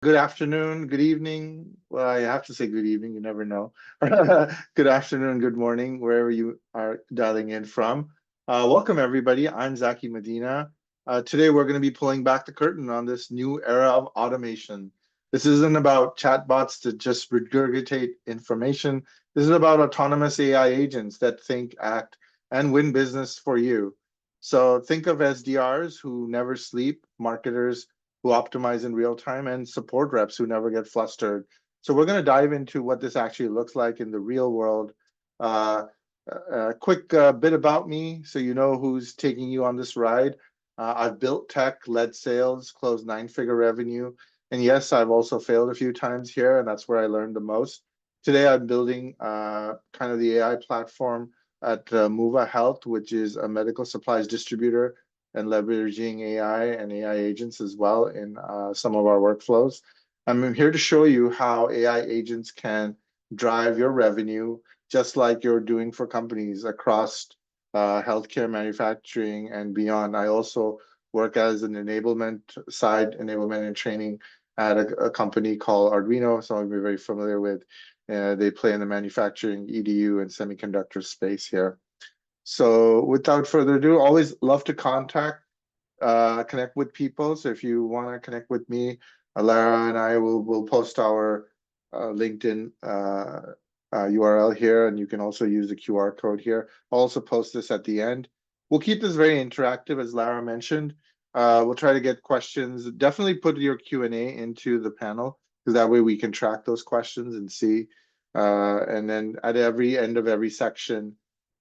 Good afternoon, good evening. Well, I have to say good evening, you never know. Good afternoon, good morning, wherever you are dialing in from. Welcome, everybody. I'm Zaki Medina. Today, we're going to be pulling back the curtain on this new era of automation. This isn't about chatbots that just regurgitate information. This is about autonomous AI agents that think, act, and win business for you. So think of SDRs who never sleep, marketers who optimize in real time, and support reps who never get flustered. So we're going to dive into what this actually looks like in the real world. Uh, a quick bit about me so you know who's taking you on this ride. I've built tech, led sales, closed nine-figure revenue. And yes, I've also failed a few times here, and that's where I learned the most. Today, I'm building kind of the AI platform at Muva Health, which is a medical supplies distributor and leveraging AI and AI agents as well in some of our workflows. I'm here to show you how AI agents can drive your revenue, just like you're doing for companies across healthcare, manufacturing, and beyond. I also work as an enablement and training at a company called Arduino, some of you are very familiar with. They play in the manufacturing, EDU, and semiconductor space here. So without further ado, always love to connect with people. So if you want to connect with me, Lara and I will post our LinkedIn URL here, and you can also use the QR code here. I'll also post this at the end. We'll keep this very interactive, as Lara mentioned. We'll try to get questions. Definitely put your Q&A into the panel, because that way we can track those questions and see. And then at every end of every section,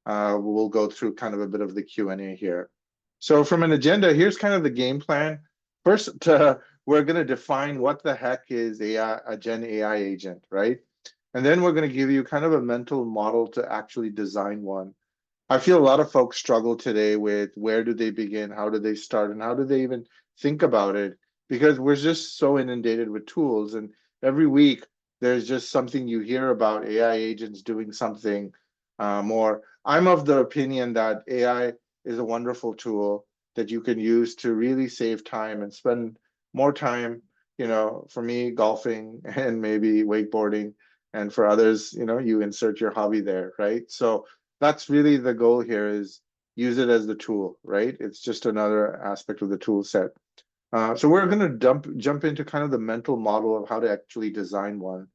we'll go through kind of a bit of the Q&A here. So from an agenda, here's kind of the game plan. First, we're going to define what the heck is a Gen AI agent, right? And then we're going to give you kind of a mental model to actually design one. I feel a lot of folks struggle today with where do they begin, how do they start, and how do they even think about it? Because we're just so inundated with tools, and every week there's just something you hear about AI agents doing something more. I'm of the opinion that AI is a wonderful tool that you can use to really save time and spend more time, for me, golfing and maybe wakeboarding. And for others, you insert your hobby there, right? So that's really the goal here, is use it as the tool, right? It's just another aspect of the tool set. So we're going to jump into kind of the mental model of how to actually design one.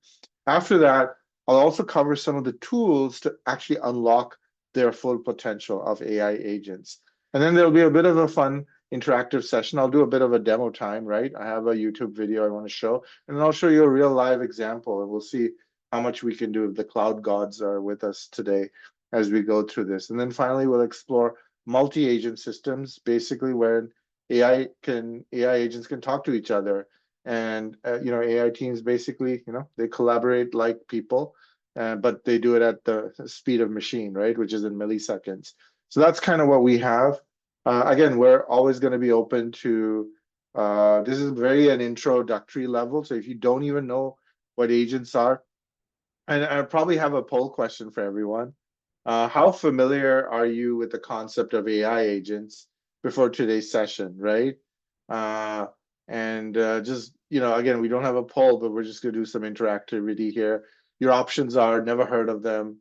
After that, I'll also cover some of the tools to actually unlock their full potential of AI agents. And then there'll be a bit of a fun interactive session. I'll do a bit of a demo time, right? I have a YouTube video I want to show, and then I'll show you a real live example, and we'll see how much we can do if the cloud gods are with us today as we go through this. And then finally, we'll explore multi-agent systems, basically where AI agents can talk to each other, and AI teams basically they collaborate like people, but they do it at the speed of machine, right, which is in milliseconds. So that's kind of what we have. Again, we're always going to be open to this is very an introductory level, so if you don't even know what agents are, and I probably have a poll question for everyone. How familiar are you with the concept of AI agents before today's session, right? Uh, and just, again, we don't have a poll, but we're just going to do some interactivity here. Your options are never heard of them.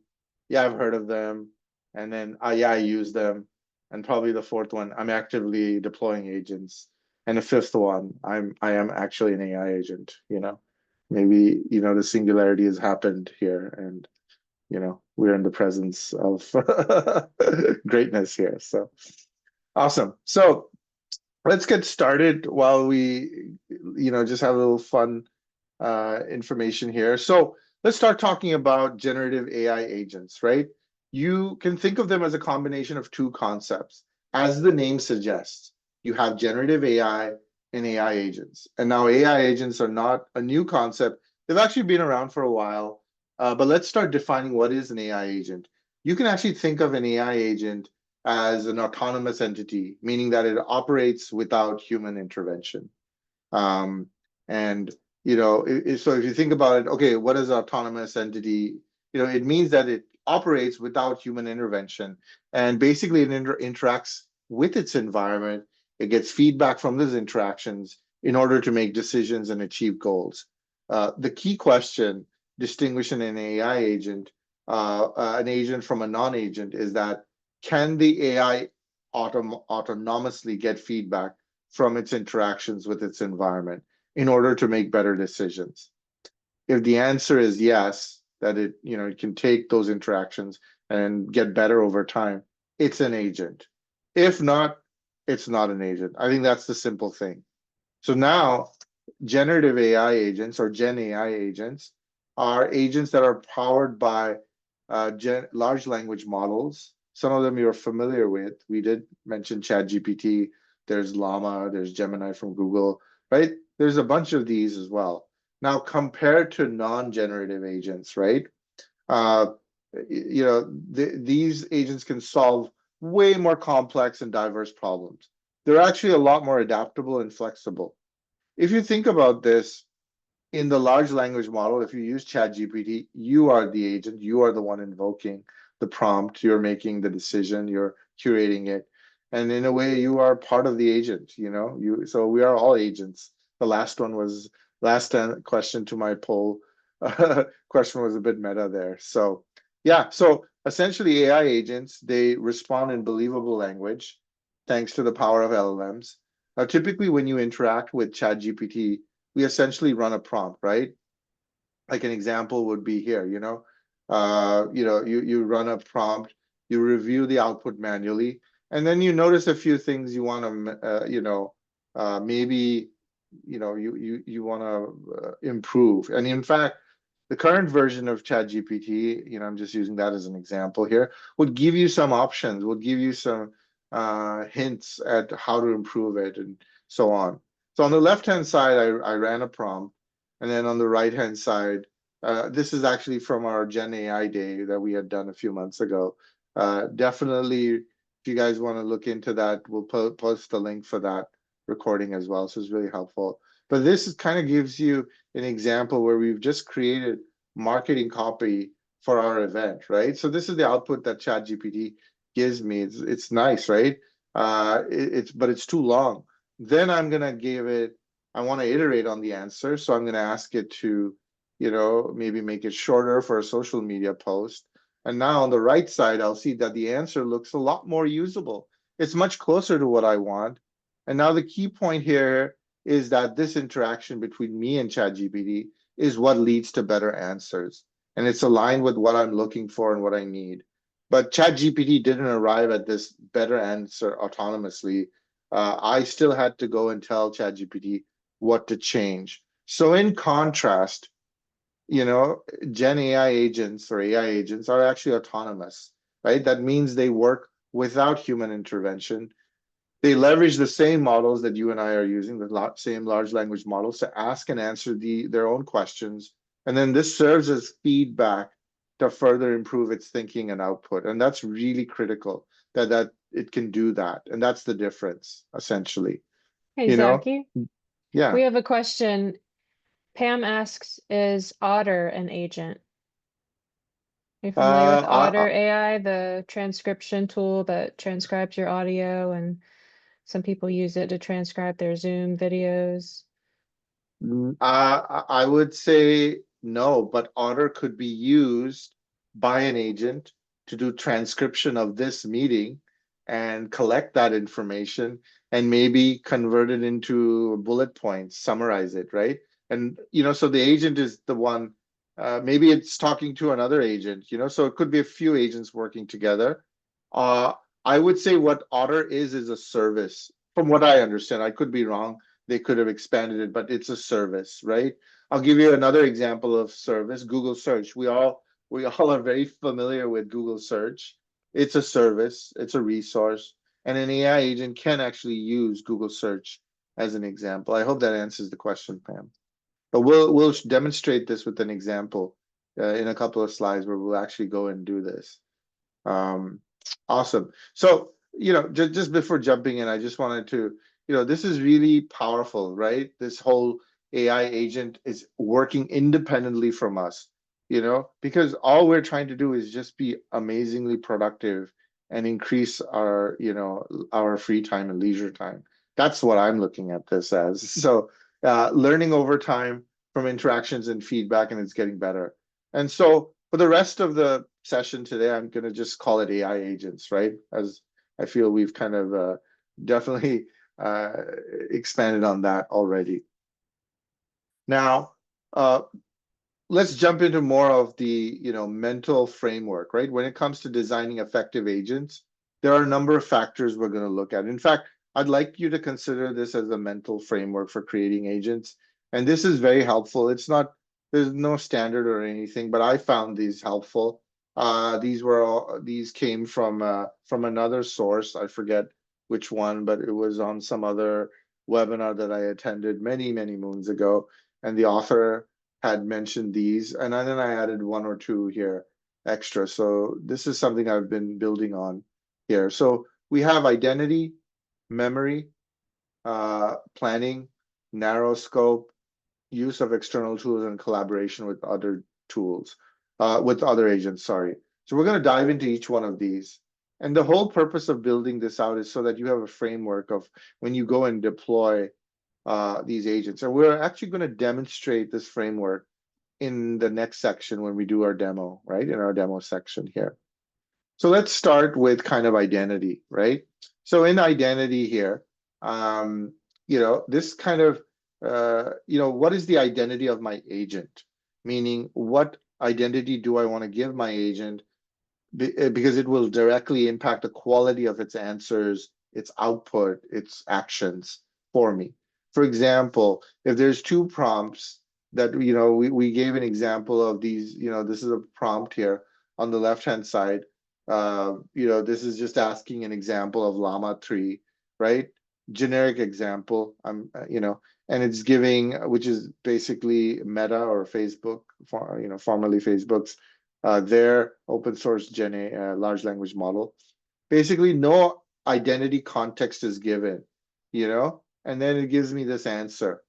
Yeah, I've heard of them. And then, yeah, I use them. And probably the fourth one, I'm actively deploying agents. And the fifth one, I am actually an AI agent, maybe the singularity has happened here, and we're in the presence of greatness here. So awesome. So let's get started while we just have a little fun information here. So let's start talking about generative AI agents, right? You can think of them as a combination of two concepts. As the name suggests, you have generative AI and AI agents. And now AI agents are not a new concept. They've actually been around for a while. But let's start defining what is an AI agent. You can actually think of an AI agent as an autonomous entity, meaning that it operates without human intervention. And so if you think about it, okay, what is an autonomous entity? It means that it operates without human intervention, and basically it interacts with its environment. It gets feedback from those interactions. in order to make decisions and achieve goals. The key question distinguishing an AI agent, an agent from a non-agent, is that can the AI autonomously get feedback from its interactions with its environment in order to make better decisions? If the answer is yes, that it can take those interactions and get better over time, it's an agent. If not, it's not an agent. I think that's the simple thing. So now generative AI agents or Gen AI agents are agents that are powered by large language models. Some of them you're familiar with. We did mention ChatGPT. There's Llama. There's Gemini from Google, right? There's a bunch of these as well. Now, compared to non-generative agents, right? Uh, these agents can solve way more complex and diverse problems. They're actually a lot more adaptable and flexible. If you think about this, in the large language model, if you use ChatGPT, you are the agent, you are the one invoking the prompt, you're making the decision, you're curating it. And in a way, you are part of the agent, so we are all agents. The last one was last question to my poll question was a bit meta there. So yeah, so essentially AI agents, they respond in believable language thanks to the power of LLMs. Now, typically when you interact with ChatGPT, we essentially run a prompt, right? Like an example would be here, you run a prompt, you review the output manually, and then you notice a few things you want to, maybe, you want to improve. And in fact, the current version of ChatGPT, I'm just using that as an example here, would give you some options, would give you some hints at how to improve it and so on. So on the left-hand side, I ran a prompt, and then on the right-hand side, this is actually from our Gen AI day that we had done a few months ago. Definitely, if you guys want to look into that, we'll post the link for that recording as well. So it's really helpful. But this kind of gives you an example where we've just created marketing copy for our event, right? So this is the output that ChatGPT gives me. It's nice, right? But it's too long. Then I'm gonna give it, I want to iterate on the answer. So I'm gonna ask it to, maybe make it shorter for a social media post. And now on the right side, I'll see that the answer looks a lot more usable. It's much closer to what I want. And now the key point here is that this interaction between me and ChatGPT is what leads to better answers. And it's aligned with what I'm looking for and what I need. But ChatGPT didn't arrive at this better answer autonomously. I still had to go and tell ChatGPT what to change. So in contrast, Gen AI agents or AI agents are actually autonomous, right? That means they work without human intervention. They leverage the same models that you and I are using, the same large language models, to ask and answer their own questions. And then this serves as feedback to further improve its thinking and output. And that's really critical that it can do that. And that's the difference, essentially. Hey, You know? Zaki, Yeah. we have a question. Pam asks, is Otter an agent? Are you familiar with Otter AI, the transcription tool that transcribes your audio, and some people use it to transcribe their Zoom videos? I would say no, but Otter could be used by an agent to do transcription of this meeting and collect that information and maybe convert it into bullet points, summarize it, right? And, so the agent is the one, maybe it's talking to another agent, so it could be a few agents working together. Uh, I would say what Otter is a service, from what I understand. I could be wrong, they could have expanded it, but it's a service, right? I'll give you another example of service, Google search. We all are very familiar with Google search. It's a service, it's a resource, and an AI agent can actually use Google search as an example. I hope that answers the question, Pam. But we'll demonstrate this with an example in a couple of slides where we'll actually go and do this. Um, awesome. So, just before jumping in, I just wanted to, this is really powerful, right? This whole AI agent is working independently from us, because all we're trying to do is just be amazingly productive and increase our free time and leisure time. That's what I'm looking at this as. So learning over time from interactions and feedback, and it's getting better. And so for the rest of the session today, I'm going to just call it AI agents, right? As I feel we've kind of definitely uh, expanded on that already. Now, uh, let's jump into more of the mental framework, right? When it comes to designing effective agents, there are a number of factors we're going to look at. In fact, I'd like you to consider this as a mental framework for creating agents. And this is very helpful. It's not, there's no standard or anything, but I found these helpful. These came from another source. I forget which one, but it was on some other webinar that I attended many, many moons ago. And the author had mentioned these, and then I added one or two here extra. So this is something I've been building on here. So we have identity, memory, planning, narrow scope, use of external tools, and collaboration with other tools, with other agents, sorry. So we're going to dive into each one of these. And the whole purpose of building this out is so that you have a framework of when you go and deploy these agents. And we're actually going to demonstrate this framework in the next section when we do our demo, right? In our demo section here. So let's start with kind of identity, right? So in identity here, this kind of, what is the identity of my agent? Meaning, what identity do I want to give my agent? Because it will directly impact the quality of its answers, its output, its actions for me. For example, if there's two prompts that, we gave an example of these, this is a prompt here on the left-hand side. This is just asking an example of Llama 3, right? Generic example, and it's giving, which is basically Meta or Facebook, formerly Facebook's their open source Gen A large language model. Basically, no identity context is given, and then it gives me this answer.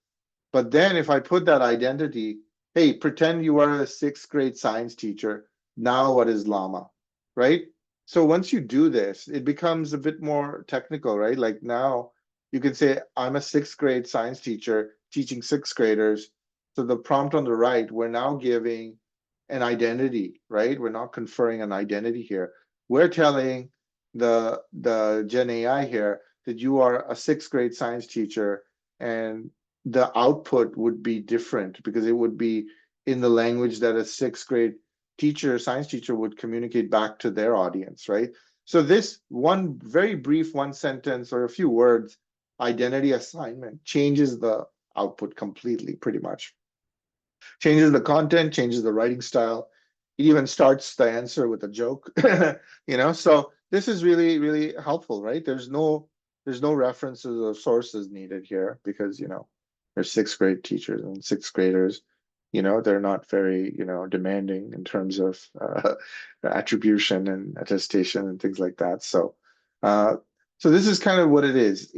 But then if I put that identity, hey, pretend you are a sixth grade science teacher. Now what is llama, right? So once you do this, it becomes a bit more technical, right? Like now you can say, I'm a sixth grade science teacher teaching sixth graders. So the prompt on the right, we're now giving an identity, right? We're not conferring an identity here. We're telling the Gen AI here that you are a sixth grade science teacher, and the output would be different because it would be in the language that a sixth grade teacher, science teacher, would communicate back to their audience, right? So this one very brief one sentence or a few words identity assignment changes the output completely, pretty much. Changes the content, changes the writing style. It even starts the answer with a joke, So this is really, really helpful, right? There's no references or sources needed here because, they're sixth grade teachers and sixth graders, they're not very, demanding in terms of attribution and attestation and things like that. So this is kind of what it is.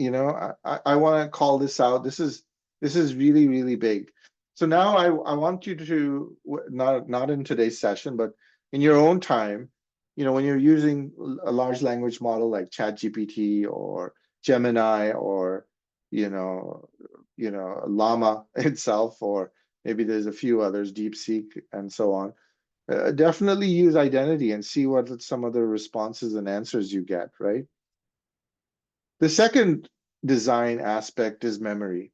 I want to call this out. This is really, really big. So now I want you to, not in today's session, but in your own time, when you're using a large language model like ChatGPT or Gemini or, Llama itself, or maybe there's a few others, DeepSeek and so on, definitely use identity and see what some of the responses and answers you get, right? The second design aspect is memory.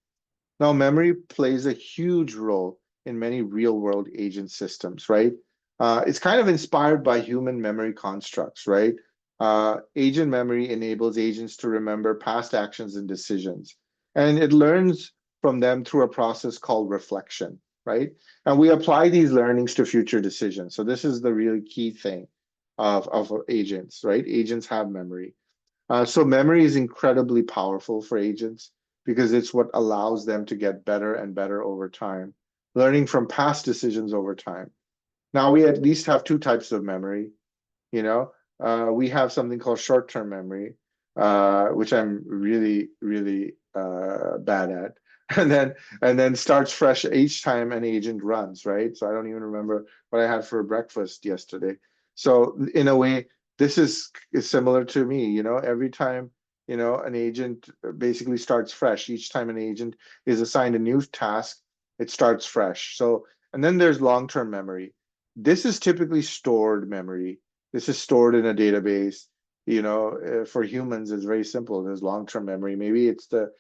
Now, memory plays a huge role in many real-world agent systems, right? It's kind of inspired by human memory constructs, right? Agent memory enables agents to remember past actions and decisions, and it learns from them through a process called reflection, right? And we apply these learnings to future decisions. So this is the really key thing of agents, right? Agents have memory. So memory is incredibly powerful for agents because it's what allows them to get better and better over time, learning from past decisions over time. Now we at least have two types of memory. We have something called short-term memory, which I'm really, really bad at, and then starts fresh each time an agent runs, right? So I don't even remember what I had for breakfast yesterday. So in a way, this is similar to me. Every time an agent basically starts fresh. Each time an agent is assigned a new task, it starts fresh. So, and then there's long-term memory. This is typically stored memory. This is stored in a database. For humans, it's very simple. There's long-term memory. Maybe it's the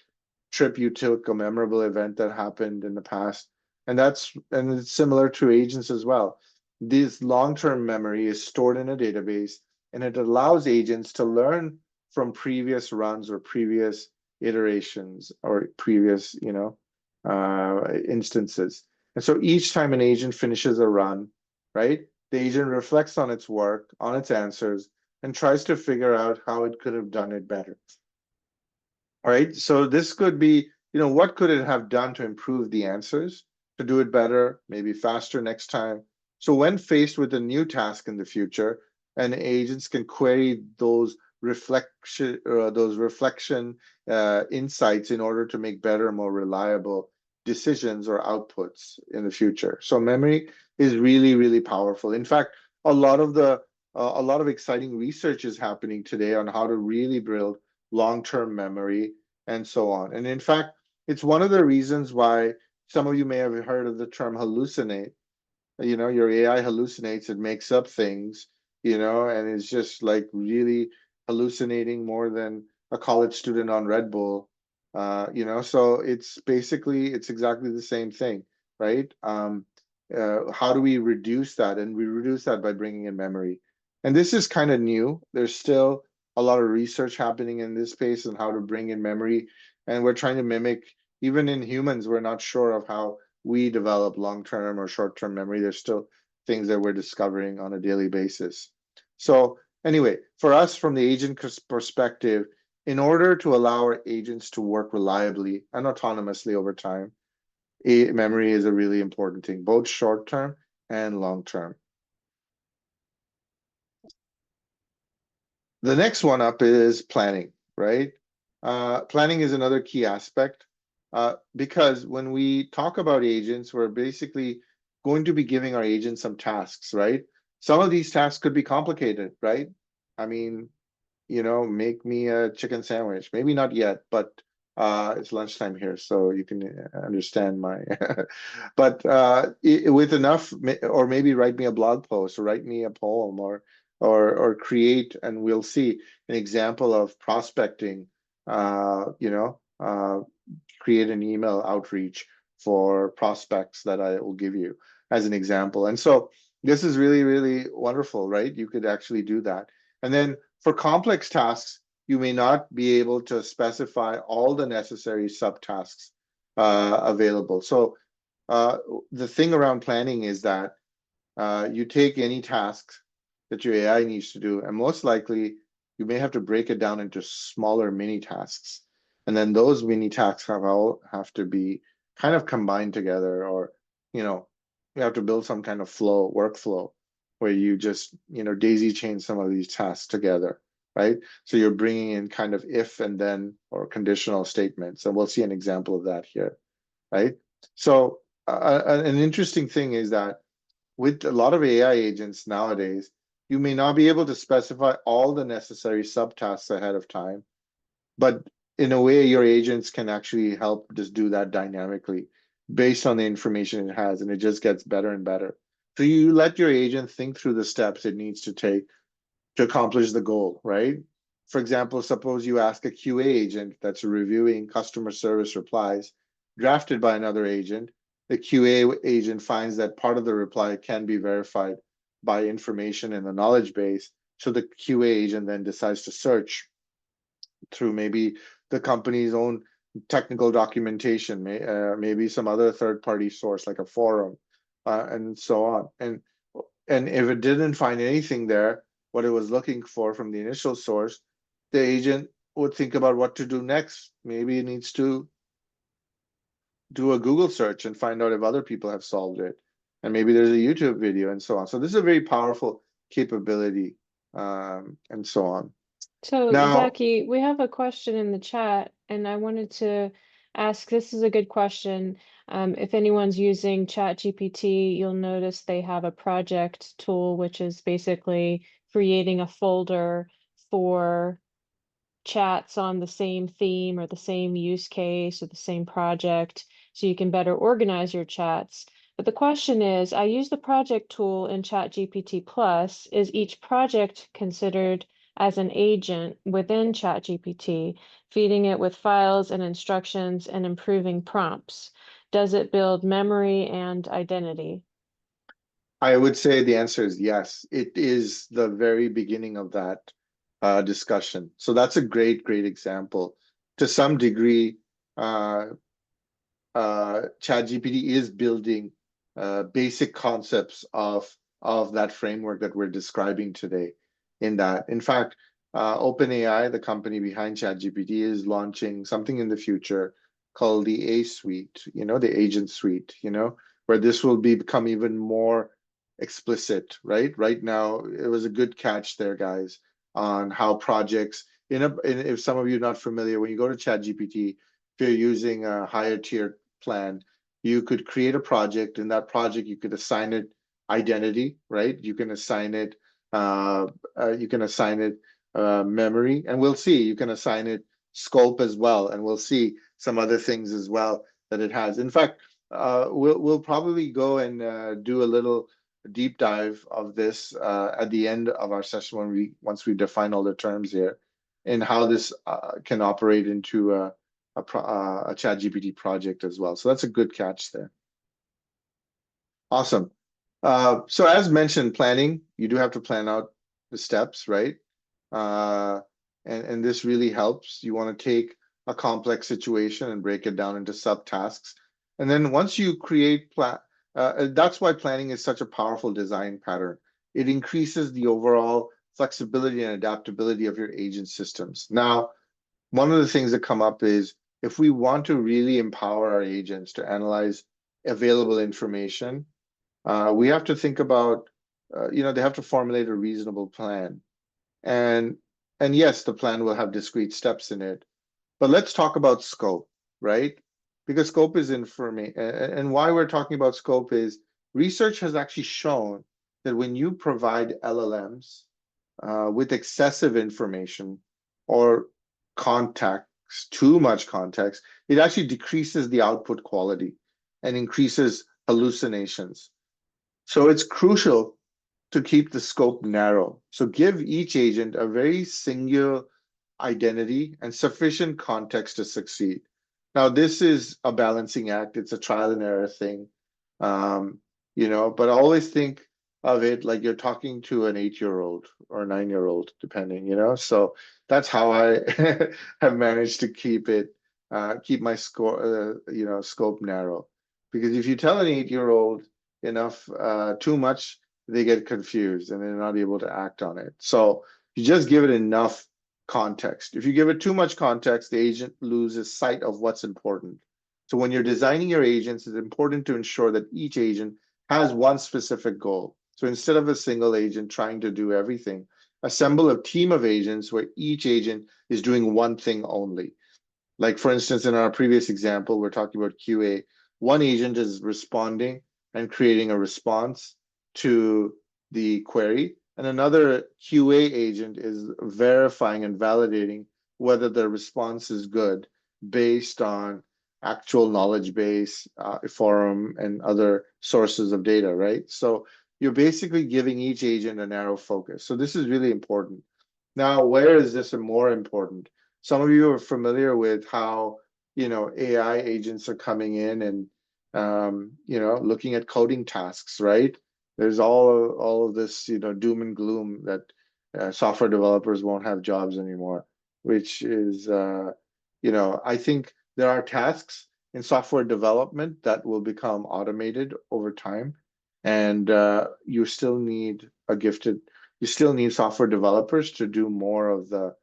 trip you took, a memorable event that happened in the past. And it's similar to agents as well. This long-term memory is stored in a database, and it allows agents to learn from previous runs or previous iterations or previous, instances. And so each time an agent finishes a run, right, the agent reflects on its work, on its answers, and tries to figure out how it could have done it better. All right, so this could be, what could it have done to improve the answers, to do it better, maybe faster next time? So when faced with a new task in the future, and agents can query those reflection insights in order to make better, more reliable decisions or outputs in the future. So memory is really, really powerful. In fact, a lot of exciting research is happening today on how to really build long-term memory, and so on. And in fact, it's one of the reasons why some of you may have heard of the term hallucinate. Your AI hallucinates, it makes up things, and it's just like really hallucinating more than a college student on Red Bull. So it's exactly the same thing, right? How do we reduce that? And we reduce that by bringing in memory. And this is kind of new. There's still a lot of research happening in this space on how to bring in memory. And we're trying to mimic, even in humans, we're not sure of how we develop long-term or short-term memory. There's still things that we're discovering on a daily basis. So anyway, for us, from the agent perspective, in order to allow our agents to work reliably and autonomously over time, memory is a really important thing, both short-term and long-term. The next one up is planning, right? Planning is another key aspect, because when we talk about agents, we're basically going to be giving our agents some tasks, right? Some of these tasks could be complicated, right? I mean, make me a chicken sandwich. Maybe not yet, but it's lunchtime here, so you can understand my. But with enough, or maybe write me a blog post, or write me a poem, or create, and we'll see an example of prospecting. Create an email outreach for prospects that I will give you as an example. And so this is really, really wonderful, right? You could actually do that. And then for complex tasks, you may not be able to specify all the necessary subtasks available. So the thing around planning is that you take any task that your AI needs to do, and most likely you may have to break it down into smaller mini tasks. And then those mini tasks have to be kind of combined together, or you have to build some kind of workflow where you just daisy chain some of these tasks together, right? So you're bringing in kind of if and then or conditional statements, and we'll see an example of that here, right? So an interesting thing is that with a lot of AI agents nowadays, you may not be able to specify all the necessary subtasks ahead of time, but in a way, your agents can actually help just do that dynamically based on the information it has, and it just gets better and better. So you let your agent think through the steps it needs to take to accomplish the goal, right? For example, suppose you ask a QA agent that's reviewing customer service replies drafted by another agent. The QA agent finds that part of the reply can be verified by information in the knowledge base. So the QA agent then decides to search through maybe the company's own technical documentation, maybe some other third-party source like a forum, and so on. And if it didn't find anything there, what it was looking for from the initial source, the agent would think about what to do next. Maybe it needs to do a Google search and find out if other people have solved it. And maybe there's a YouTube video and so on. So this is a very powerful capability, and so on. So, Now, Zaki, we have a question in the chat, and I wanted to ask, this is a good question. If anyone's using ChatGPT, you'll notice they have a project tool, which is basically creating a folder for chats on the same theme or the same use case or the same project so you can better organize your chats. But the question is, I use the project tool in ChatGPT Plus. Is each project considered as an agent within ChatGPT, feeding it with files and instructions and improving prompts? Does it build memory and identity? I would say the answer is yes. It is the very beginning of that discussion. So that's a great example. To some degree, uh, ChatGPT is building basic concepts of that framework that we're describing today. In that, in fact, OpenAI, the company behind ChatGPT, is launching something in the future called the A Suite. The Agent Suite. Where this will become even more explicit. Right now, it was a good catch there, guys, on how projects. If some of you are not familiar, when you go to ChatGPT, if you're using a higher tier plan, you could create a project. In that project, you could assign it identity, right? You can assign it memory, and we'll see. You can assign it scope as well, and we'll see some other things as well that it has. In fact, we'll probably go and do a little deep dive of this at the end of our session once we define all the terms here and how this can operate into a ChatGPT project as well. So that's a good catch there. Awesome. So as mentioned, planning, you do have to plan out the steps, right? And this really helps. You want to take a complex situation and break it down into subtasks. And then once you create that's why planning is such a powerful design pattern. It increases the overall flexibility and adaptability of your agent systems. Now, one of the things that come up is if we want to really empower our agents to analyze available information, we have to think about, they have to formulate a reasonable plan. And yes, the plan will have discrete steps in it. But let's talk about scope, right? Because scope is information. And why we're talking about scope is research has actually shown that when you provide LLMs with excessive information or context, too much context, it actually decreases the output quality and increases hallucinations. So it's crucial to keep the scope narrow. So give each agent a very singular identity and sufficient context to succeed. Now, this is a balancing act. It's a trial and error thing. But I always think of it like you're talking to an 8-year-old or a 9-year-old, depending. So that's how I have managed to keep my scope narrow. Because if you tell an 8-year-old enough, too much, they get confused and they're not able to act on it. So you just give it enough context. If you give it too much context, the agent loses sight of what's important. So when you're designing your agents, it's important to ensure that each agent has one specific goal. So instead of a single agent trying to do everything, assemble a team of agents where each agent is doing one thing only. Like for instance, in our previous example, we're talking about QA. One agent is responding and creating a response to the query, and another QA agent is verifying and validating whether the response is good based on actual knowledge base, forum, and other sources of data, right? So you're basically giving each agent a narrow focus. So this is really important. Now, where is this more important? Some of you are familiar with how, AI agents are coming in and, looking at coding tasks, right? There's all of this, doom and gloom that software developers won't have jobs anymore, which is, I think there are tasks in software development that will become automated over time, and you still need software developers to do more of the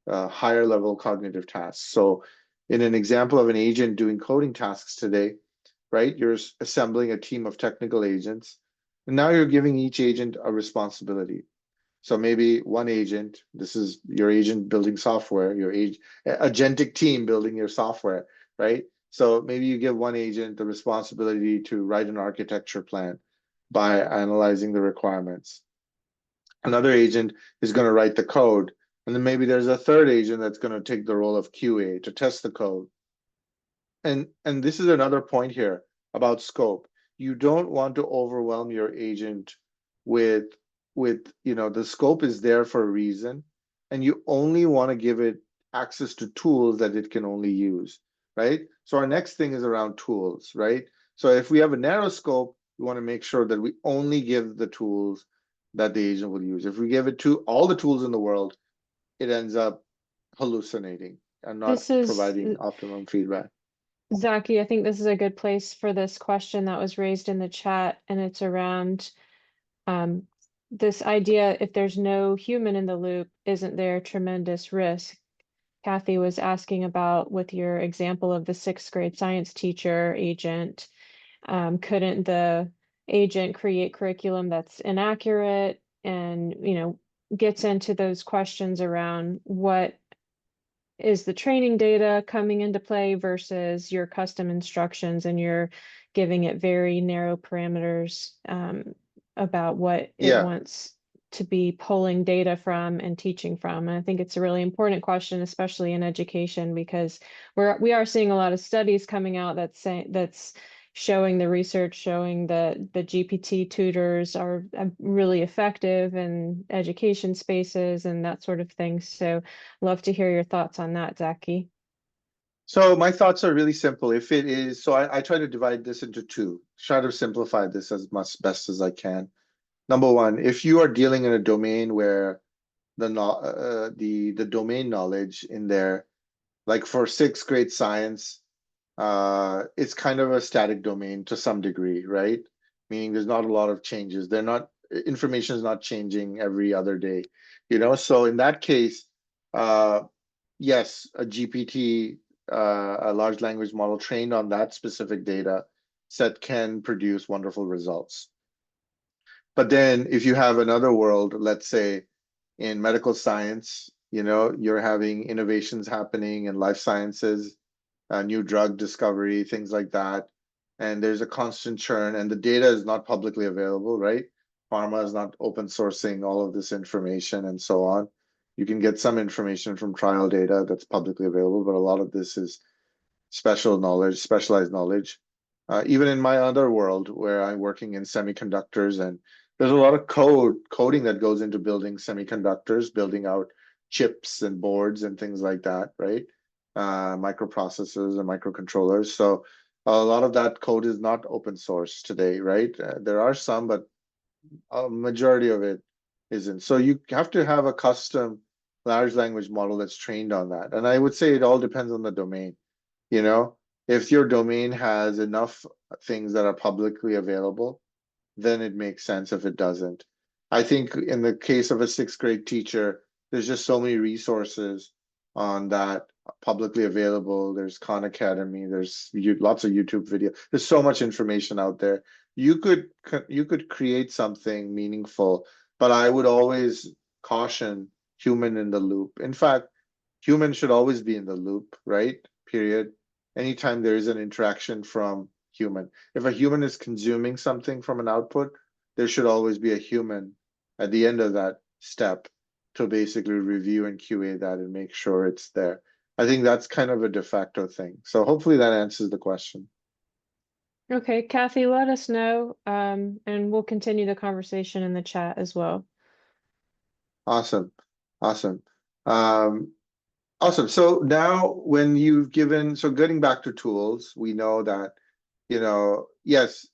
higher level cognitive tasks. So in an example of an agent doing coding tasks today, right, you're assembling a team of technical agents, and now you're giving each agent a responsibility. So maybe one agent, this is your agent building software, your agentic team building your software, right? So maybe you give one agent the responsibility to write an architecture plan by analyzing the requirements. Another agent is going to write the code And then maybe there's a third agent that's going to take the role of QA to test the code. And this is another point here about scope. You don't want to overwhelm your agent with the scope is there for a reason, and you only want to give it access to tools that it can only use, right? So our next thing is around tools, right? So if we have a narrow scope, we want to make sure that we only give the tools that the agent will use. If we give it to all the tools in the world, it ends up hallucinating and not This is providing optimum feedback. Zaki, I think this is a good place for this question that was raised in the chat, and it's around um, this idea, if there's no human in the loop, isn't there tremendous risk? Kathy was asking about with your example of the sixth grade science teacher agent, couldn't the agent create curriculum that's inaccurate and, gets into those questions around what is the training data coming into play versus your custom instructions, and you're giving it very narrow parameters about what it Yeah. wants to be pulling data from and teaching from. And I think it's a really important question, especially in education, because we are seeing a lot of studies coming out that's showing the research showing that the GPT tutors are really effective in education spaces and that sort of thing. So love to hear your thoughts on that, Zaki. So my thoughts are really simple. If it is, so I try to divide this into two, try to simplify this as much best as I can. Number one, if you are dealing in a domain where the domain knowledge in there, like for sixth grade science, it's kind of a static domain to some degree, right? Meaning there's not a lot of changes. Information is not changing every other day, So in that case, uh, yes, a GPT, a large language model trained on that specific data set can produce wonderful results. But then if you have another world, let's say in medical science, you're having innovations happening in life sciences, new drug discovery, things like that. And there's a constant churn, and the data is not publicly available, right? Pharma is not open sourcing all of this information and so on. You can get some information from trial data that's publicly available, but a lot of this is specialized knowledge. Even in my other world where I'm working in semiconductors, and there's a lot of coding that goes into building semiconductors, building out chips and boards and things like that, right? Microprocessors and microcontrollers. So a lot of that code is not open source today, right? There are some, but a majority of it isn't. So you have to have a custom large language model that's trained on that. And I would say it all depends on the domain. You know, if your domain has enough things that are publicly available, then it makes sense. If it doesn't, I think in the case of a sixth grade teacher, there's just so many resources on that publicly available. There's Khan Academy, there's lots of YouTube video. There's so much information out there. You could create something meaningful, but I would always caution human in the loop. In fact, humans should always be in the loop, right? Period. Anytime there is an interaction from human. If a human is consuming something from an output, there should always be a human at the end of that step to basically review and QA that and make sure it's there. I think that's kind of a de facto thing. So hopefully that answers the question. Okay, Kathy, let us know, and we'll continue the conversation in the chat as well. Awesome. Awesome. Um, awesome. So now when you've given, so getting back to tools, we know that yes,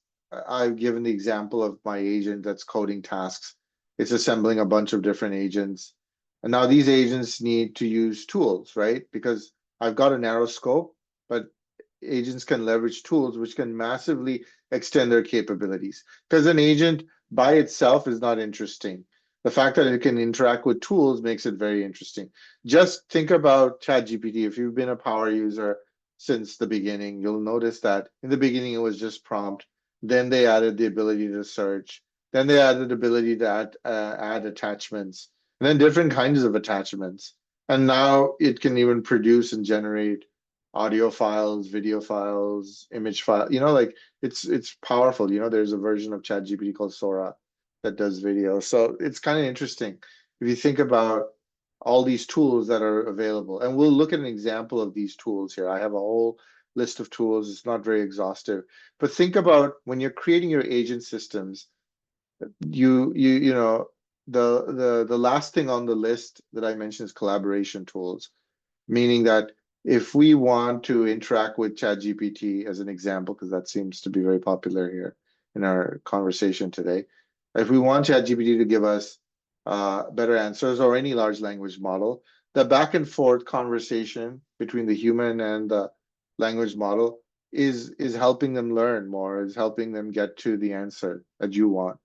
I've given the example of my agent that's coding tasks. It's assembling a bunch of different agents. And now these agents need to use tools, right? Because I've got a narrow scope, but agents can leverage tools which can massively extend their capabilities. Because an agent by itself is not interesting. The fact that it can interact with tools makes it very interesting. Just think about ChatGPT. If you've been a power user since the beginning, you'll notice that in the beginning it was just prompt. Then they added the ability to search. Then they added the ability to add attachments, and then different kinds of attachments. And now it can even produce and generate audio files, video files, image file. Like it's powerful. There's a version of ChatGPT called Sora that does video. So it's kind of interesting if you think about all these tools that are available. And we'll look at an example of these tools here. I have a whole list of tools. It's not very exhaustive, but think about when you're creating your agent systems, you know, the last thing on the list that I mentioned is collaboration tools, meaning that if we want to interact with ChatGPT as an example, because that seems to be very popular here in our conversation today, if we want ChatGPT to give us better answers or any large language model, the back and forth conversation between the human and the language model is helping them learn more, is helping them get to the answer that you want.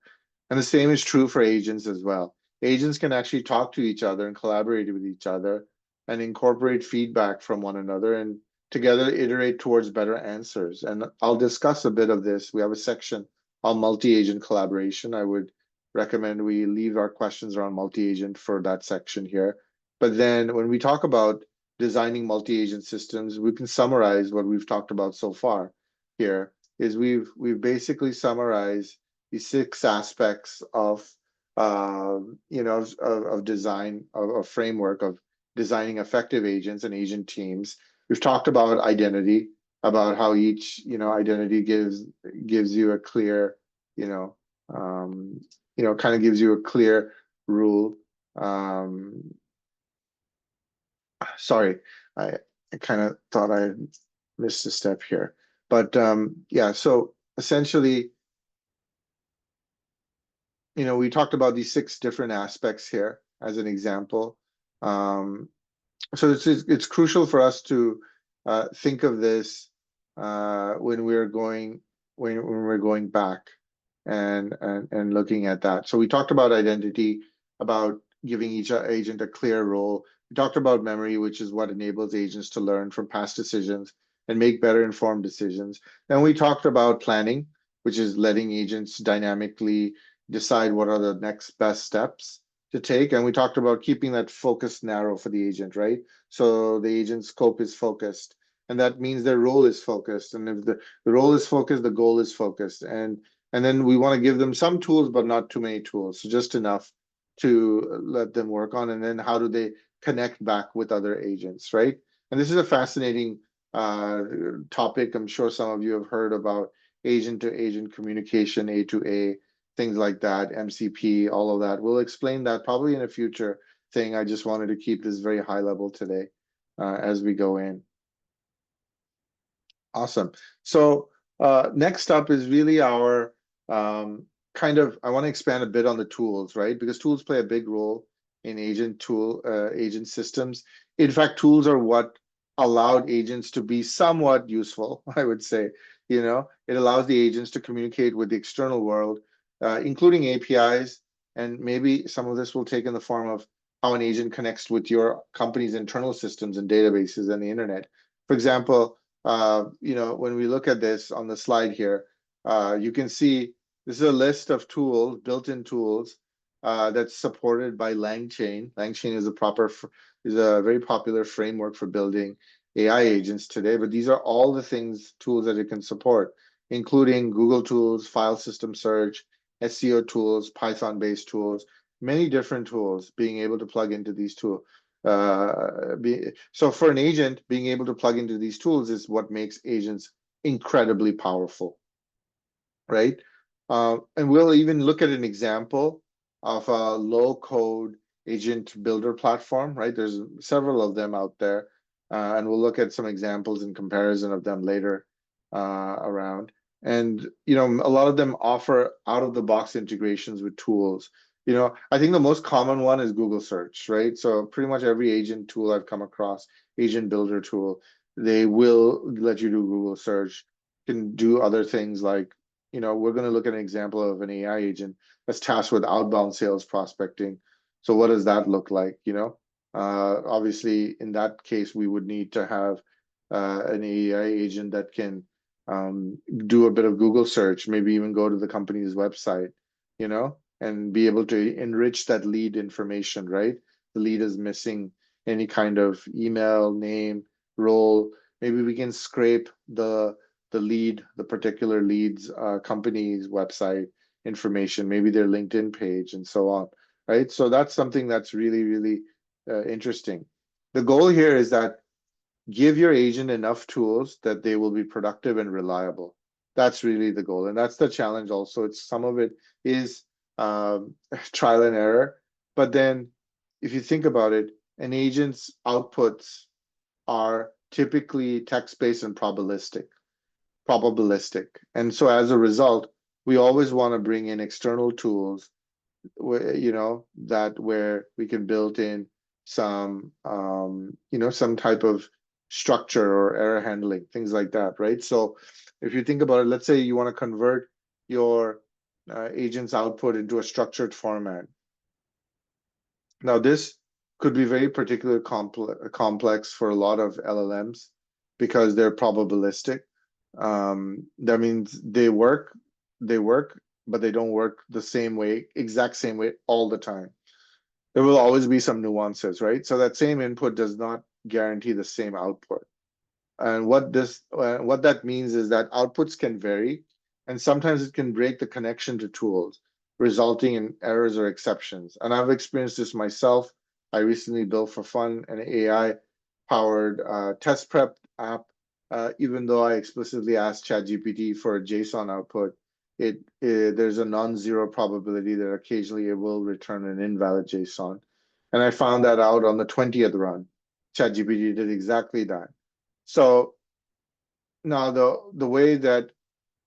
And the same is true for agents as well. Agents can actually talk to each other and collaborate with each other and incorporate feedback from one another and together iterate towards better answers. And I'll discuss a bit of this. We have a section on multi-agent collaboration. I would recommend we leave our questions around multi-agent for that section here. But then when we talk about designing multi-agent systems, we can summarize what we've talked about so far here is we've basically summarized the 6 aspects of you know of design of a framework of designing effective agents and agent teams. We've talked about identity, about how each identity gives you a clear you know kind of gives you a clear rule. Sorry, I kind of thought I missed a step here, but yeah. So essentially, we talked about these 6 different aspects here as an example. So it's crucial for us to think of this when we're going back and looking at that. So we talked about identity, about giving each agent a clear role. We talked about memory, which is what enables agents to learn from past decisions and make better informed decisions. Then we talked about planning, which is letting agents dynamically decide what are the next best steps to take. And we talked about keeping that focus narrow for the agent, right? So the agent's scope is focused, and that means their role is focused. And if the role is focused, the goal is focused. And then we want to give them some tools, but not too many tools. So just enough to let them work on. And then how do they connect back with other agents, right? And this is a fascinating topic. I'm sure some of you have heard about agent to agent communication, A to A, things like that, MCP, all of that. We'll explain that probably in a future thing. I just wanted to keep this very high level today as we go in. Awesome. So next up is really our I want to expand a bit on the tools, right? Because tools play a big role in agent systems. In fact, tools are what allowed agents to be somewhat useful, I would say. It allows the agents to communicate with the external world, including APIs, and maybe some of this will take in the form of how an agent connects with your company's internal systems and databases and the internet. For example, when we look at this on the slide here, you can see this is a list of tools, built-in tools, that's supported by LangChain. LangChain is a very popular framework for building AI agents today, but these are all the tools that it can support, including Google tools, file system search, SEO tools, Python-based tools, many different tools being able to plug into these tools. So for an agent, being able to plug into these tools is what makes agents incredibly powerful, right? And we'll even look at an example of a low-code agent builder platform, right? There's several of them out there, and we'll look at some examples in comparison of them later around. And a lot of them offer out-of-the-box integrations with tools. I think the most common one is Google Search, right? So pretty much every agent tool I've come across, agent builder tool, they will let you do Google Search, can do other things like, we're going to look at an example of an AI agent that's tasked with outbound sales prospecting. So what does that look like? Obviously, in that case, we would need to have an AI agent that can do a bit of Google search, maybe even go to the company's website, and be able to enrich that lead information, right? The lead is missing any kind of email, name, role. Maybe we can scrape the particular lead's company's website information, maybe their LinkedIn page and so on, right? So that's something that's really, really interesting. The goal here is that give your agent enough tools that they will be productive and reliable. That's really the goal, and that's the challenge. Also, it's some of it is trial and error, but then if you think about it, an agent's outputs are typically text-based and probabilistic. And so as a result, we always want to bring in external tools where, that where we can build in some, some type of structure or error handling, things like that, right? So if you think about it, let's say you want to convert your agent's output into a structured format. Now, this could be very particular complex for a lot of LLMs because they're probabilistic. That means they work, but they don't work the same way, exact same way all the time. There will always be some nuances, right? So that same input does not guarantee the same output. And what that means is that outputs can vary, and sometimes it can break the connection to tools, resulting in errors or exceptions. And I've experienced this myself. I recently built for fun an AI-powered test prep app. Even though I explicitly asked ChatGPT for a JSON output, there's a non-zero probability that occasionally it will return an invalid JSON. And I found that out on the 20th run. ChatGPT did exactly that. So now the way that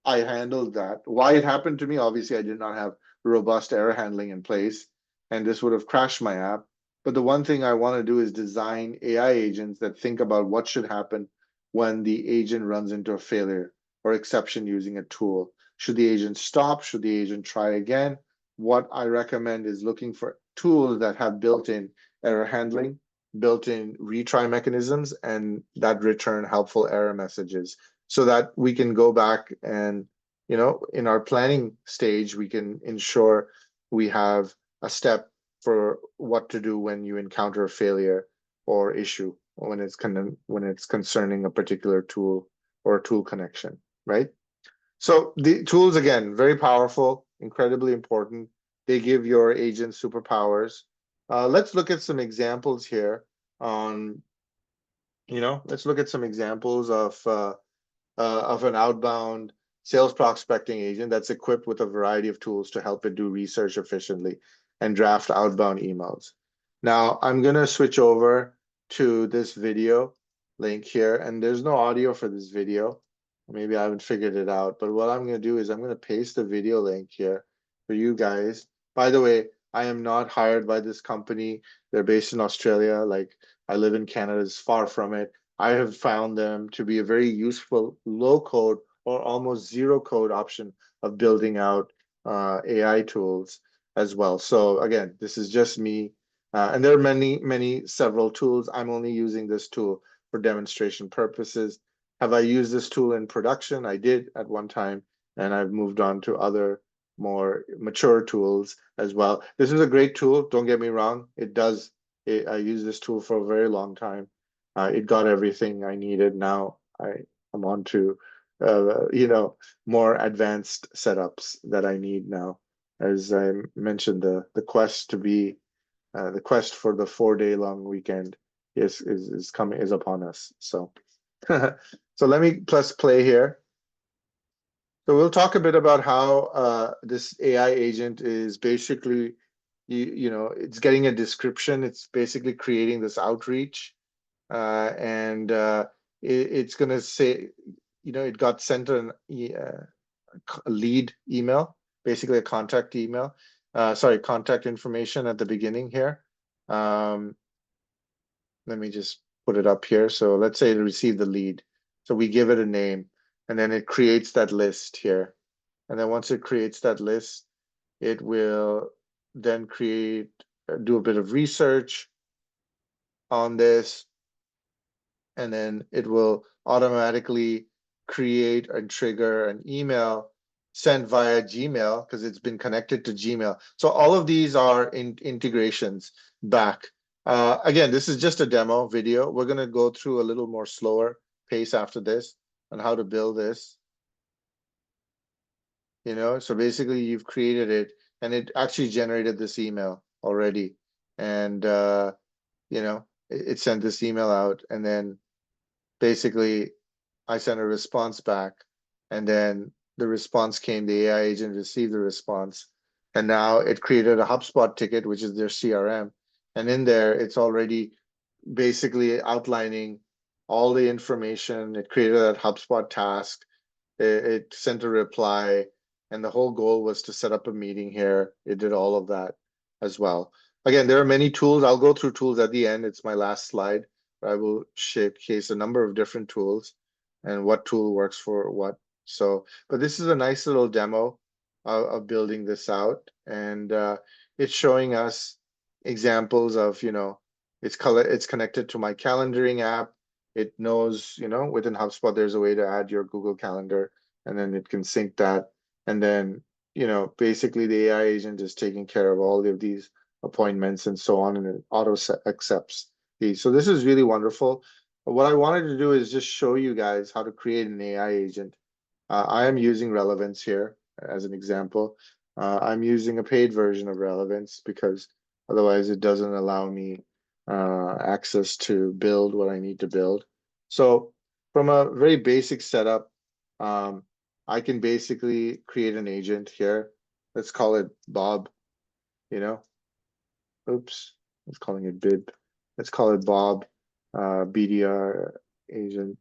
I handled that, why it happened to me, obviously I did not have robust error handling in place, and this would have crashed my app. But the one thing I want to do is design AI agents that think about what should happen when the agent runs into a failure or exception using a tool. Should the agent stop? Should the agent try again? What I recommend is looking for tools that have built-in error handling, built-in retry mechanisms, and that return helpful error messages so that we can go back and, in our planning stage, we can ensure we have a step for what to do when you encounter a failure or issue when it's concerning a particular tool or a tool connection, right? So the tools, again, very powerful, incredibly important. They give your agents superpowers. Let's look at some examples here on, let's look at some examples of an outbound sales prospecting agent that's equipped with a variety of tools to help it do research efficiently and draft outbound emails. Now, I'm going to switch over to this video link here, and there's no audio for this video. Maybe I haven't figured it out, but what I'm going to do is I'm going to paste the video link here for you guys. By the way, I am not hired by this company. They're based in Australia. Like, I live in Canada, it's far from it. I have found them to be a very useful low code or almost zero code option of building out AI tools as well. So again, this is just me. And there are several tools. I'm only using this tool for demonstration purposes. Have I used this tool in production? I did at one time, and I've moved on to other more mature tools as well. This is a great tool. Don't get me wrong. I use this tool for a very long time. It got everything I needed. Now I'm on to, more advanced setups that I need now. As I mentioned, the quest for the 4 day long weekend is upon us. So, so let me press play here. So we'll talk a bit about how this AI agent is basically, it's getting a description. It's basically creating this outreach, and it's going to say, it got sent a lead email, basically a contact email. Contact information at the beginning here. Let me just put it up here. So let's say it received the lead. So we give it a name, and then it creates that list here. And then once it creates that list, it will then do a bit of research on this, and then it will automatically create and trigger an email sent via Gmail because it's been connected to Gmail. So all of these are integrations back. Again, this is just a demo video. We're going to go through a little more slower pace after this on how to build this. So basically you've created it and it actually generated this email already. And it sent this email out, and then basically I sent a response back, and then the response came, the AI agent received the response, and now it created a HubSpot ticket, which is their CRM. And in there, it's already basically outlining all the information. It created that HubSpot task. It sent a reply, and the whole goal was to set up a meeting here. It did all of that as well. Again, there are many tools. I'll go through tools at the end. It's my last slide. I will showcase a number of different tools and what tool works for what. So, but this is a nice little demo of building this out, and it's showing us examples of, it's connected to my calendaring app. It knows, within HubSpot, there's a way to add your Google Calendar, and then it can sync that. And then, basically the AI agent is taking care of all of these appointments and so on, and it auto accepts these. So this is really wonderful. What I wanted to do is just show you guys how to create an AI agent. I am using Relevance here as an example. I'm using a paid version of Relevance because otherwise it doesn't allow me access to build what I need to build. So from a very basic setup, I can basically create an agent here. Let's call it Bob, you know. Oops, I was calling it Bib. Let's call it Bob, BDR agent,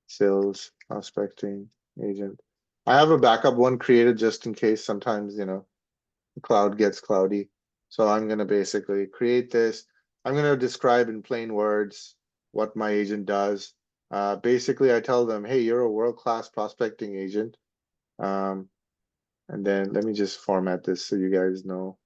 sales prospecting agent. I have a backup one created just in case sometimes, the cloud gets cloudy. So I'm going to basically create this. I'm going to describe in plain words what my agent does. Basically, I tell them, hey, you're a world-class prospecting agent. And then let me just format this so you guys know.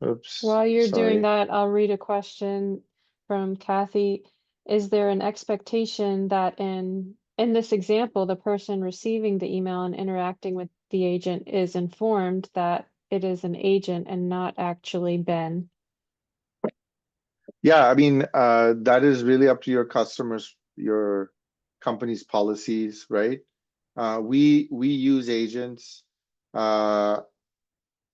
Oops, While you're doing sorry. that, I'll read a question from Kathy. Is there an expectation that in this example, the person receiving the email and interacting with the agent is informed that it is an agent and not actually Ben? Yeah, I mean, that is really up to your customers, your company's policies, right? We use agents uh,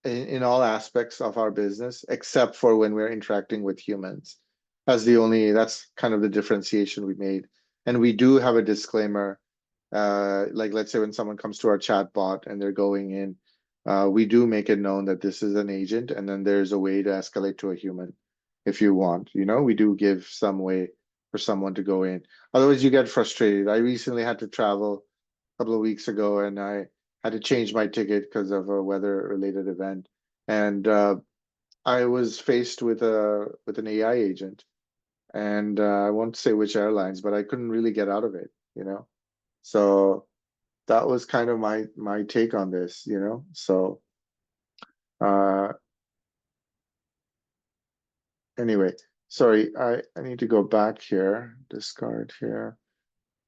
in all aspects of our business, except for when we're interacting with humans. That's kind of the differentiation we made. And we do have a disclaimer, like let's say when someone comes to our chat bot and they're going in, we do make it known that this is an agent, and then there's a way to escalate to a human if you want. We do give some way for someone to go in. Otherwise, you get frustrated. I recently had to travel a couple of weeks ago, and I had to change my ticket because of a weather-related event, and I was faced with an AI agent, and I won't say which airlines, but I couldn't really get out of it. So that was kind of my take on this. So uh, anyway, sorry, I need to go back here, discard here.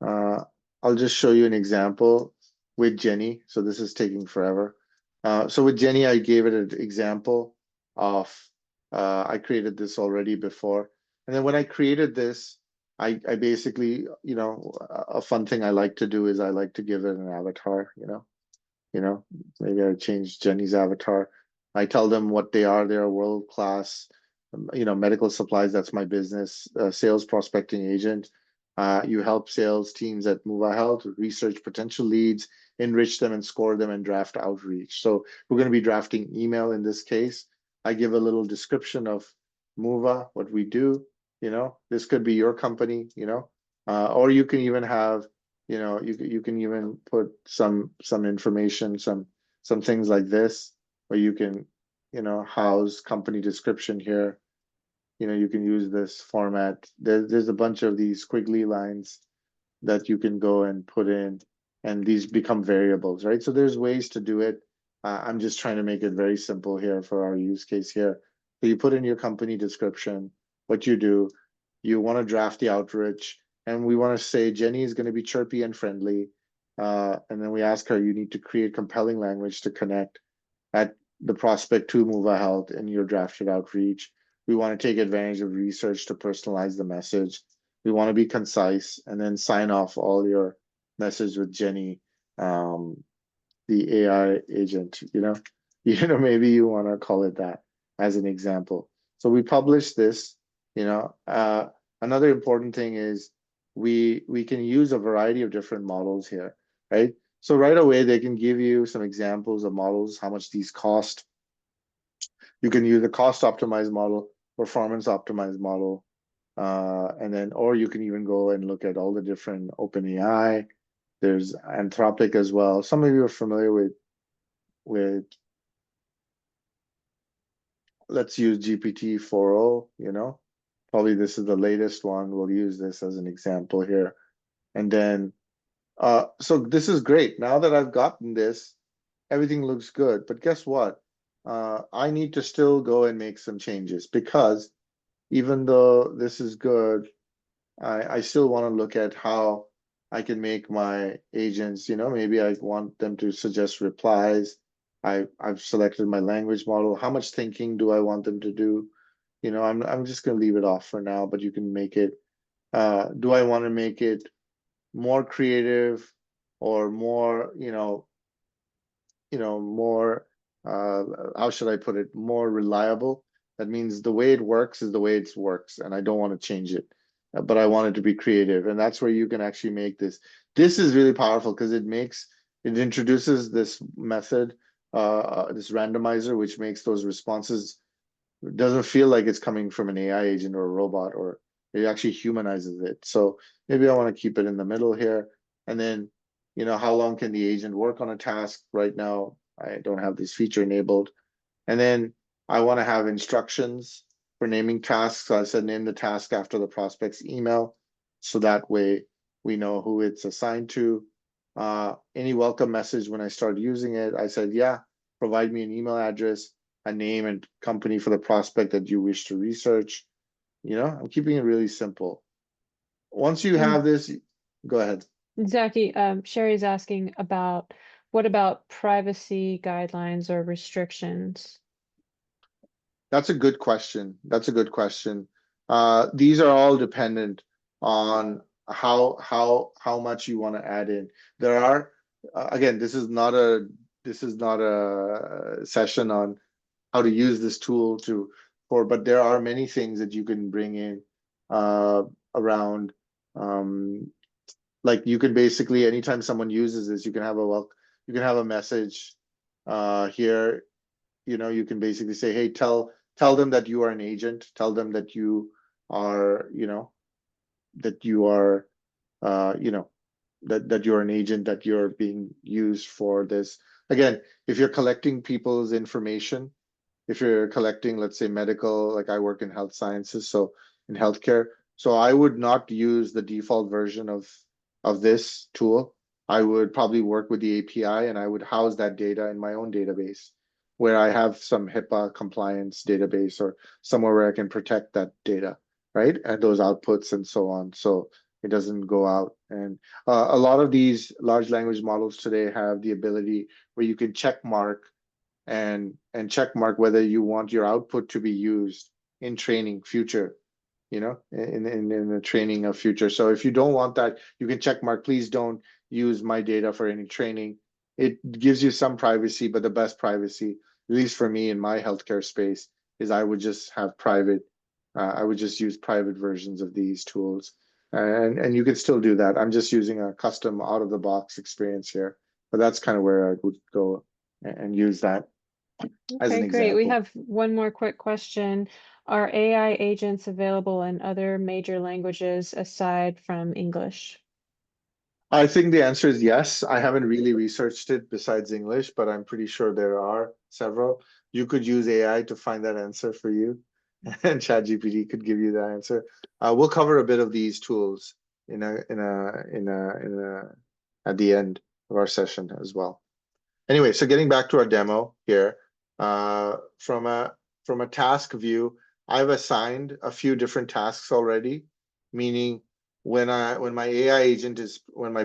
Uh, I'll just show you an example with Jenny. So this is taking forever. So with Jenny, I gave it an example of, I created this already before. And then when I created this, I basically, a fun thing I like to do is I like to give it an avatar. you know, maybe I change Jenny's avatar. I tell them what they are. They're a world-class, medical supplies. That's my business. Sales prospecting agent. You help sales teams at Mova Health research potential leads, enrich them and score them, and draft outreach. So we're going to be drafting email in this case. I give a little description of Mova, what we do. This could be your company, or you can even have you can even put some information, some things like this, where you can house company description here. You can use this format. There's a bunch of these squiggly lines that you can go and put in, and these become variables, right? So there's ways to do it. I'm just trying to make it very simple here for our use case here. So you put in your company description, what you do. You want to draft the outreach, and we want to say Jenny is going to be chirpy and friendly. And then we ask her, you need to create compelling language to connect at the prospect to move Health in your drafted outreach. We want to take advantage of research to personalize the message. We want to be concise, and then sign off all your message with Jenny, the AI agent. Maybe you want to call it that. as an example. So we publish this, you know. Another important thing is we can use a variety of different models here, right? So right away they can give you some examples of models, how much these cost. You can use a cost optimized model, performance optimized model, and then, or you can even go and look at all the different OpenAI. There's Anthropic as well. Some of you are familiar with let's use GPT 4.0, you know. Probably this is the latest one. We'll use this as an example here. And then, so this is great. Now that I've gotten this, everything looks good. But guess what? I need to still go and make some changes because even though this is good, I still want to look at how I can make my agents, you know, maybe I want them to suggest replies. I've selected my language model. How much thinking do I want them to do? You know, I'm just gonna leave it off for now, but you can make it. Do I want to make it more creative or more, more, how should I put it, more reliable? That means the way it works is the way it works, and I don't want to change it, but I want it to be creative. And that's where you can actually make this. This is really powerful because it introduces this method, this randomizer, which makes those responses, it doesn't feel like it's coming from an AI agent or a robot, or it actually humanizes it. So maybe I want to keep it in the middle here. And then, how long can the agent work on a task? Right now, I don't have this feature enabled. And then I want to have instructions for naming tasks. So I said name the task after the prospect's email. So that way we know who it's assigned to. Any welcome message when I start using it, I said, yeah, provide me an email address, a name and company for the prospect that you wish to research. I'm keeping it really simple. Once you And have this, go ahead. Zaki, Sherry's asking about what about privacy guidelines or restrictions? That's a good question. That's a good question. These are all dependent on how much you want to add in. There are again, this is not a session on how to use this tool but there are many things that you can bring in uh, around. Um, like you can basically, anytime someone uses this, you can have a message here. You can basically say, hey, tell them that you are an agent. Tell them that you are, that you are, that you're an agent, that you're being used for this. Again, if you're collecting people's information, if you're collecting, let's say, medical, like I work in health sciences, so in healthcare, so I would not use the default version of this tool. I would probably work with the API and I would house that data in my own database where I have some HIPAA compliance database or somewhere where I can protect that data, right? And those outputs and so on. So it doesn't go out. And a lot of these large language models today have the ability where you can check mark and check mark whether you want your output to be used in training future, in the training of future. So if you don't want that, you can check mark, please don't use my data for any training. It gives you some privacy, but the best privacy, at least for me in my healthcare space, is I would just have private, I would just use private versions of these tools. And you can still do that. I'm just using a custom out of the box experience here, but that's kind of where I would go and use that as an Okay, great. We example. have one more quick question. Are AI agents available in other major languages aside from English? I think the answer is yes. I haven't really researched it besides English, but I'm pretty sure there are several. You could use AI to find that answer for you, and ChatGPT could give you that answer. We'll cover a bit of these tools at the end of our session as well. Anyway, so getting back to our demo here, from a task view, I've assigned a few different tasks already, meaning when my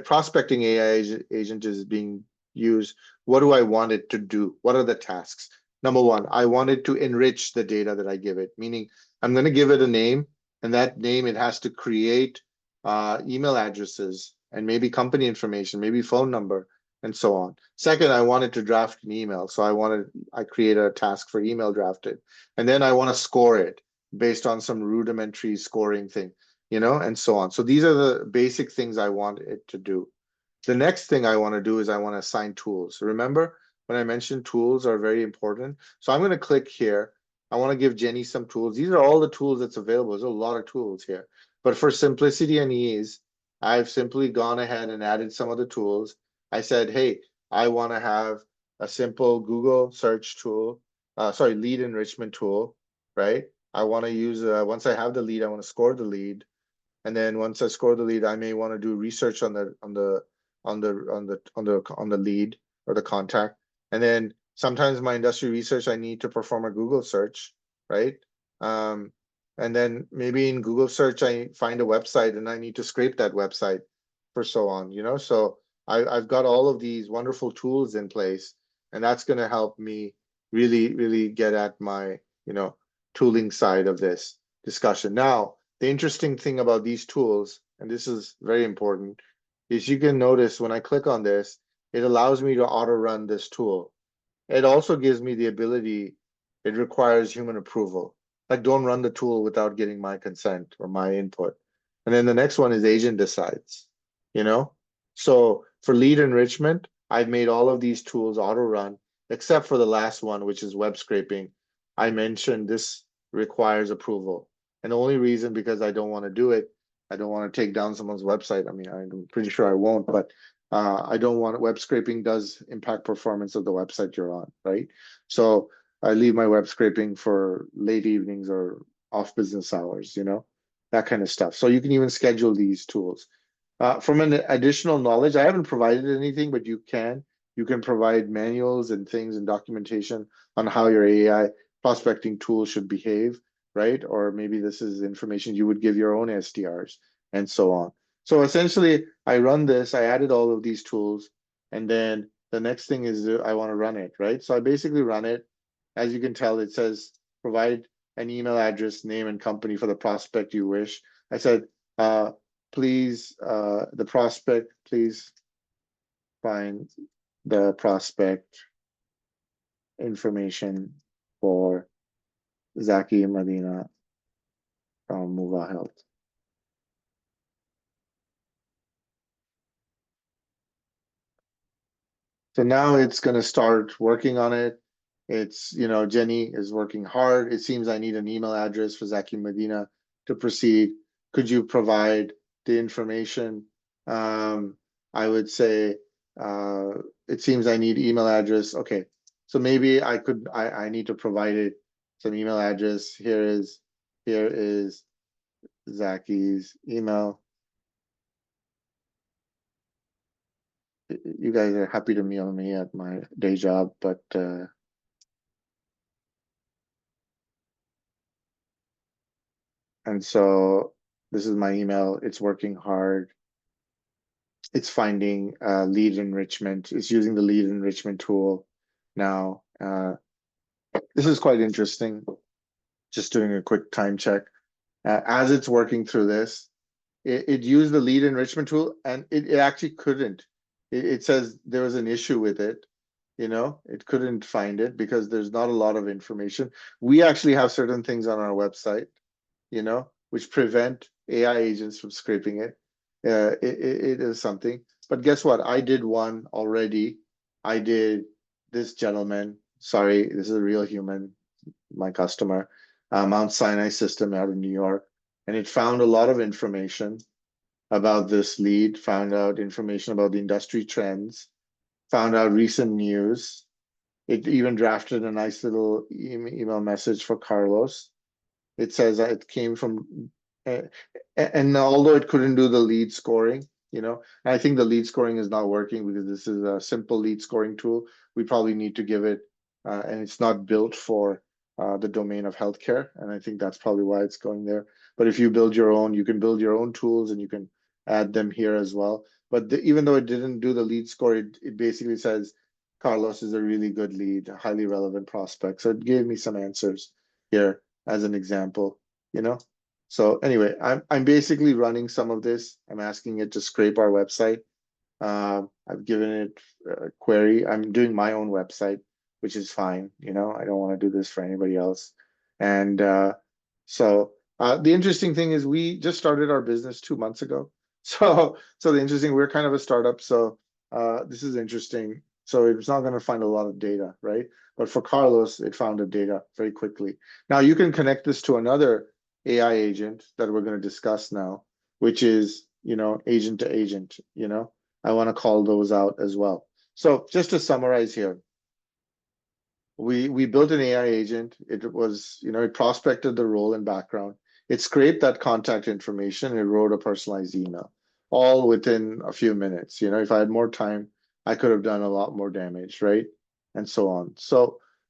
prospecting agent is being used, what do I want it to do? What are the tasks? Number one, I want it to enrich the data that I give it, meaning I'm going to give it a name, and that name it has to create email addresses and maybe company information, maybe phone number, and so on. Second, I wanted to draft an email. So I created a task for email drafted. And then I want to score it based on some rudimentary scoring thing, and so on. So these are the basic things I want it to do. The next thing I want to do is I want to assign tools. Remember when I mentioned tools are very important? So I'm going to click here. I want to give Jenny some tools. These are all the tools that's available. There's a lot of tools here. But for simplicity and ease, I've simply gone ahead and added some of the tools. I said, hey, I want to have a simple Google search tool, lead enrichment tool, right? I want to use, once I have the lead, I want to score the lead. And then once I score the lead, I may want to do research on the lead or the contact. And then sometimes my industry research, I need to perform a Google search, right? Um, and then maybe in Google search, I find a website and I need to scrape that website for so on. So I've got all of these wonderful tools in place, and that's going to help me really, really get at my, tooling side of this discussion. Now, the interesting thing about these tools, and this is very important, is you can notice when I click on this, it allows me to auto run this tool. It also gives me the ability, it requires human approval. Like, don't run the tool without getting my consent or my input. And then the next one is agent decides, you know? So for lead enrichment, I've made all of these tools auto run, except for the last one, which is web scraping. I mentioned this requires approval. And the only reason because I don't want to do it, I don't want to take down someone's website. I mean, I'm pretty sure I won't, but I don't want web scraping does impact performance of the website you're on, right? So I leave my web scraping for late evenings or off business hours, that kind of stuff. So you can even schedule these tools. From an additional knowledge, I haven't provided anything, but you can. You can provide manuals and things and documentation on how your AI prospecting tool should behave, right? Or maybe this is information you would give your own SDRs and so on. So essentially, I run this, I added all of these tools, and then the next thing is I want to run it, right? So I basically run it. As you can tell, it says provide an email address, name, and company for the prospect you wish. I said, please, the prospect, please find the prospect information for Zaki Medina from Muva Health. So now it's going to start working on it. It's, Jenny is working hard. It seems I need an email address for Zaki Medina to proceed. Could you provide the information? I would say it seems I need email address. Okay, so maybe I need to provide it some email address. Here is Zaki's email. You guys are happy to mail me at my day job, but and so this is my email. It's working hard. It's finding lead enrichment. It's using the lead enrichment tool now. This is quite interesting. Just doing a quick time check. As it's working through this, it used the lead enrichment tool and it actually couldn't. It says there was an issue with it. It couldn't find it because there's not a lot of information. We actually have certain things on our website, which prevent AI agents from scraping it. It is something. But guess what? I did one already. I did this gentleman. Sorry, this is a real human, my customer, Mount Sinai system out in New York. And it found a lot of information about this lead, found out information about the industry trends, found out recent news. It even drafted a nice little email message for Carlos. It says that it came from, and although it couldn't do the lead scoring, I think the lead scoring is not working because this is a simple lead scoring tool. We probably need to give it, and it's not built for the domain of healthcare. And I think that's probably why it's going there. But if you build your own, you can build your own tools and you can add them here as well. But even though it didn't do the lead score, it basically says Carlos is a really good lead, a highly relevant prospect. So it gave me some answers here as an example, So anyway, I'm basically running some of this. I'm asking it to scrape our website. I've given it a query. I'm doing my own website, which is fine. I don't want to do this for anybody else. And the interesting thing is we just started our business 2 months ago. So the interesting, we're kind of a startup. So this is interesting. So it's not going to find a lot of data, right? But for Carlos, it found the data very quickly. Now you can connect this to another AI agent that we're going to discuss now, which is, agent to agent, I want to call those out as well. So just to summarize here, we built an AI agent. It was, it prospected the role and background. It scraped that contact information. It wrote a personalized email, all within a few minutes. If I had more time, I could have done a lot more damage, right? And so on.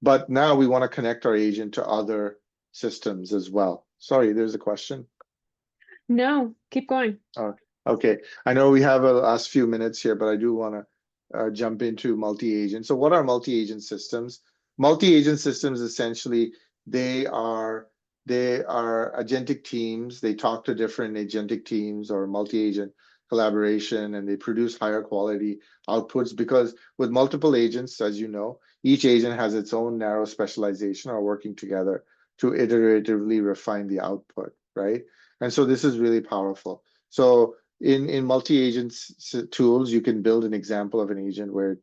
But now we want to connect our agent to other systems as well. Sorry, there's a question. No, keep going. Oh, okay. I know we have a last few minutes here, but I do want to jump into multi-agent. So what are multi-agent systems? Multi-agent systems essentially they are agentic teams. They talk to different agentic teams or multi-agent collaboration, and they produce higher quality outputs because with multiple agents, as you know, each agent has its own narrow specialization or working together to iteratively refine the output, right? And so this is really powerful. So in multi-agent tools, you can build an example of an agent where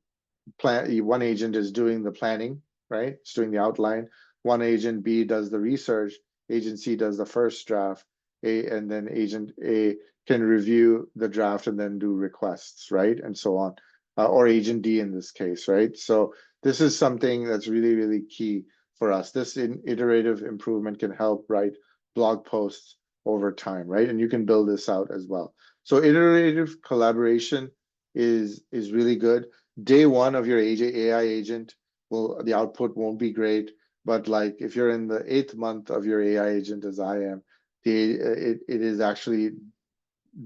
one agent is doing the planning, right? It's doing the outline. One agent B does the research. Agent C does the first draft. And then agent A can review the draft and then do requests, right? And so on. Or agent D in this case, right? So this is something that's really, really key for us. This iterative improvement can help write blog posts over time, right? And you can build this out as well. So iterative collaboration is really good. Day one of your AI agent, the output won't be great, but like if you're in the 8th month of your AI agent, as I am, it is actually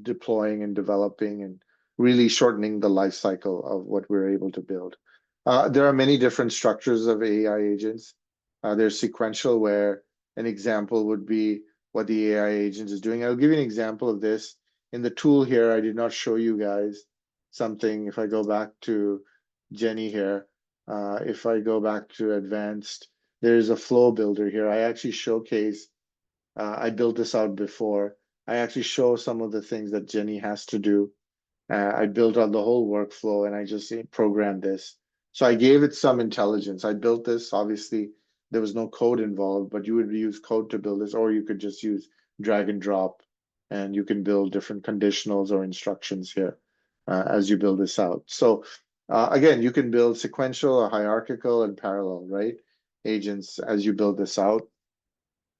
deploying and developing and really shortening the life cycle of what we're able to build. There are many different structures of AI agents. There's sequential, where an example would be what the AI agent is doing. I'll give you an example of this. In the tool here, I did not show you guys something. If I go back to Jenny here, if I go back to advanced, there's a flow builder here. I actually showcase, I built this out before. I actually show some of the things that Jenny has to do. I built out the whole workflow and I just programmed this. So I gave it some intelligence. I built this. Obviously, there was no code involved, but you would use code to build this, or you could just use drag and drop, and you can build different conditionals or instructions here as you build this out. So again, you can build sequential or hierarchical and parallel, right? Agents as you build this out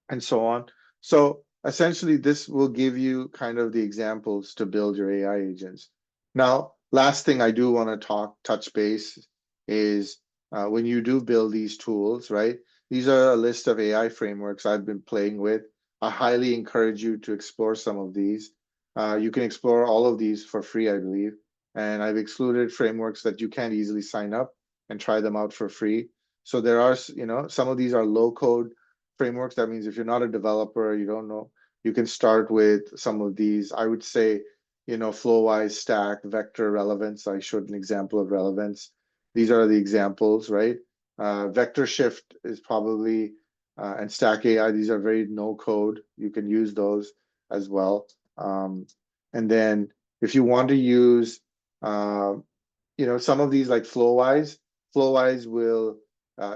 and so on. So essentially, this will give you kind of the examples to build your AI agents. Now, last thing I do want to touch base is when you do build these tools, right? These are a list of AI frameworks I've been playing with. I highly encourage you to explore some of these. You can explore all of these for free, I believe. And I've excluded frameworks that you can't easily sign up and try them out for free. So there are, some of these are low code frameworks. That means if you're not a developer, you don't know, you can start with some of these. I would say, Flowwise, Stack, Vector, Relevance. I showed an example of Relevance. These are the examples, right? Vector Shift is probably, and Stack AI, these are very no code. You can use those as well. And then if you want to use, some of these like Flowwise will,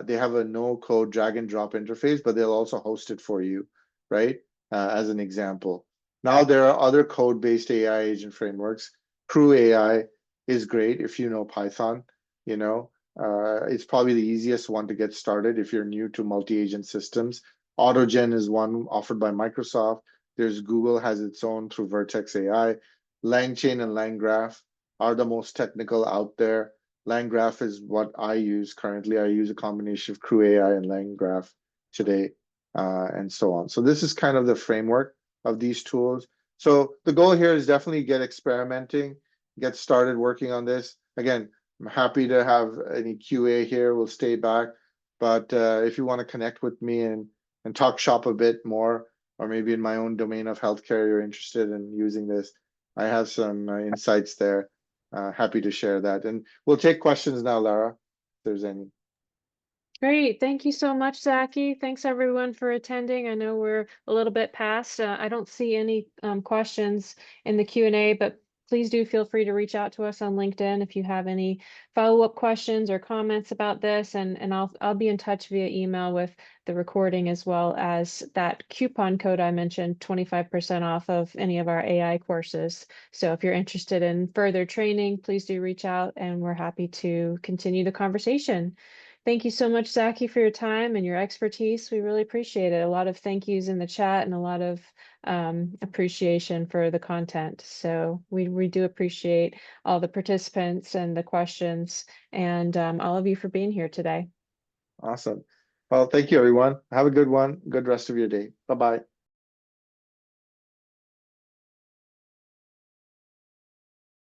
they have a no code drag and drop interface, but they'll also host it for you, right? As an example. Now there are other code-based AI agent frameworks. Crew AI is great if you know Python. It's probably the easiest one to get started if you're new to multi-agent systems. AutoGen is one offered by Microsoft. There's Google has its own through Vertex AI. LangChain and LangGraph are the most technical out there. LangGraph is what I use currently. I use a combination of Crew AI and LangGraph today, and so on. So this is kind of the framework of these tools. So the goal here is definitely get experimenting, get started working on this. Again, I'm happy to have any QA here. We'll stay back. But if you want to connect with me and talk shop a bit more, or maybe in my own domain of healthcare, you're interested in using this, I have some insights there. happy to share that. And we'll take questions now, Lara, if there's any. Great. Thank you so much, Zaki. Thanks everyone for attending. I know we're a little bit past. I don't see any questions in the Q&A, but please do feel free to reach out to us on LinkedIn if you have any follow-up questions or comments about this, and I'll be in touch via email with the recording as well as that coupon code I mentioned, 25% off of any of our AI courses. So if you're interested in further training, please do reach out and we're happy to continue the conversation. Thank you so much, Zaki, for your time and your expertise. We really appreciate it. A lot of thank yous in the chat and a lot of appreciation for the content. So we do appreciate all the participants and the questions and all of you for being here today. Awesome. Well, thank you, everyone. Have a good one. Good rest of your day. Bye-bye.